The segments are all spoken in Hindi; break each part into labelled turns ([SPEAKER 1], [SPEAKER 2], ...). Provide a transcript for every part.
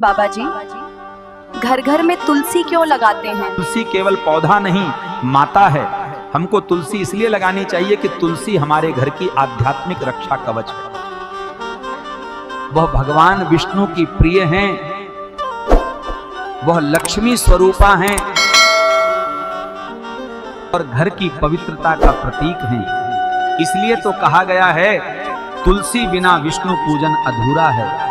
[SPEAKER 1] बाबा जी, घर घर में तुलसी क्यों लगाते हैं?
[SPEAKER 2] तुलसी केवल पौधा नहीं, माता है। हमको तुलसी इसलिए लगानी चाहिए कि तुलसी हमारे घर की आध्यात्मिक रक्षा कवच है। वह भगवान विष्णु की प्रिय हैं, वह लक्ष्मी स्वरूपा हैं और घर की पवित्रता का प्रतीक हैं। इसलिए तो कहा गया है, तुलसी बिना विष्णु पूजन अधूरा है।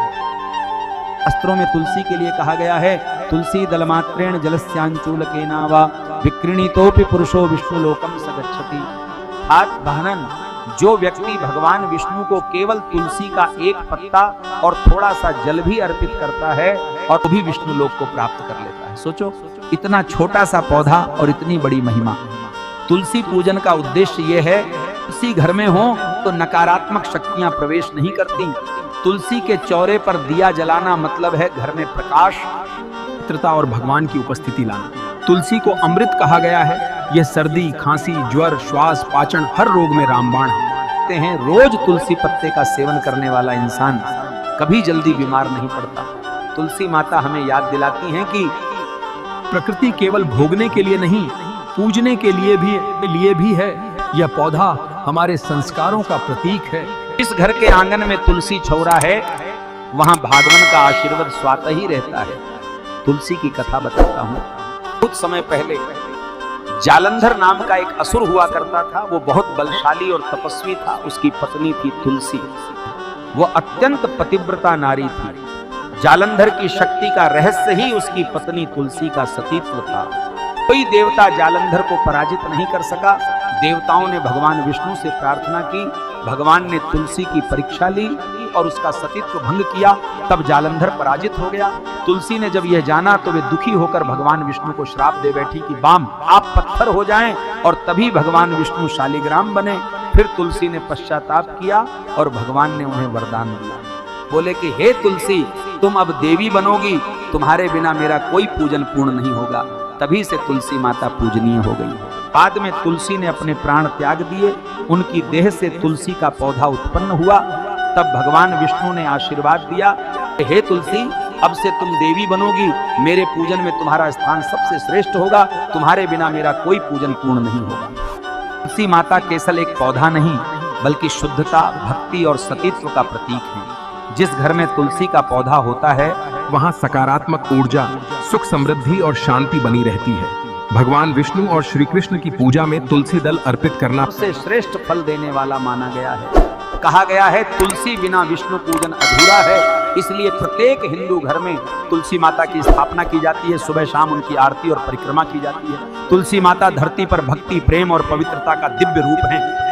[SPEAKER 2] अस्त्रों में तुलसी के लिए कहा गया है, तुलसी दलमात्रेण जलस्यांचूलकेना वा विक्रीणितोपि पुरुषो विष्णु लोकम स गच्छति। हाथ बहनन, जो व्यक्ति भगवान विष्णु को केवल तुलसी का एक पत्ता और थोड़ा सा जल भी अर्पित करता है और भी विष्णु लोक को प्राप्त कर लेता है। सोचो, इतना छोटा सा पौधा और इतनी बड़ी महिमा। तुलसी पूजन का उद्देश्य यह है, तुलसी घर में हो तो नकारात्मक शक्तियां प्रवेश नहीं करती। तुलसी के चौरे पर दिया जलाना मतलब है घर में प्रकाश, पवित्रता और भगवान की उपस्थिति लाना। तुलसी को अमृत कहा गया है। यह सर्दी, खांसी, ज्वर, श्वास, पाचन हर रोग में रामबाण है। कहते हैं, रोज तुलसी पत्ते का सेवन करने वाला इंसान कभी जल्दी बीमार नहीं पड़ता। तुलसी माता हमें याद दिलाती हैं कि प्रकृति केवल भोगने के लिए नहीं, पूजने के लिए भी है। यह पौधा हमारे संस्कारों का प्रतीक है। इस घर के आंगन में तुलसी छौरा है, वहां भागवन का आशीर्वाद स्वतः ही रहता है। तुलसी की कथा बताता हूं। कुछ समय पहले जालंधर नाम का एक असुर हुआ करता था। वो बहुत बलशाली और तपस्वी था। उसकी पत्नी थी तुलसी। वो अत्यंत पतिव्रता नारी थी। जालंधर की शक्ति का रहस्य ही उसकी पत्नी तुलसी का सतीत्व था। कोई देवता जालंधर को पराजित नहीं कर सका। देवताओं ने भगवान विष्णु से प्रार्थना की। भगवान ने तुलसी की परीक्षा ली और उसका सतीत्व भंग किया। तब जालंधर पराजित हो गया। तुलसी ने जब यह जाना तो वे दुखी होकर भगवान विष्णु को श्राप दे बैठी कि बाम, आप पत्थर हो जाएं और तभी भगवान विष्णु शालिग्राम बने। फिर तुलसी ने पश्चाताप किया और भगवान ने उन्हें वरदान दिया। बोले कि हे तुलसी, तुम अब देवी बनोगी, तुम्हारे बिना मेरा कोई पूजन पूर्ण नहीं होगा। तभी से तुलसी माता पूजनीय हो गई। बाद में तुलसी ने अपने प्राण त्याग दिए। उनकी देह से तुलसी का पौधा उत्पन्न हुआ। तब भगवान विष्णु ने आशीर्वाद दिया, हे तुलसी, अब से तुम देवी बनोगी, मेरे पूजन में तुम्हारा स्थान सबसे श्रेष्ठ होगा, तुम्हारे बिना मेरा कोई पूजन पूर्ण नहीं होगा। तुलसी माता केवल एक पौधा नहीं, बल्कि शुद्धता, भक्ति और सतीत्व का प्रतीक है। जिस घर में तुलसी का पौधा होता है,
[SPEAKER 3] वहाँ सकारात्मक ऊर्जा, सुख, समृद्धि और शांति बनी रहती है। भगवान विष्णु और श्री कृष्ण की पूजा में तुलसी दल अर्पित करना
[SPEAKER 2] सबसे श्रेष्ठ फल देने वाला माना गया है। कहा गया है, तुलसी बिना विष्णु पूजन अधूरा है। इसलिए प्रत्येक हिंदू घर में तुलसी माता की स्थापना की जाती है। सुबह शाम उनकी आरती और परिक्रमा की जाती है। तुलसी माता धरती पर भक्ति, प्रेम और पवित्रता का दिव्य रूप है।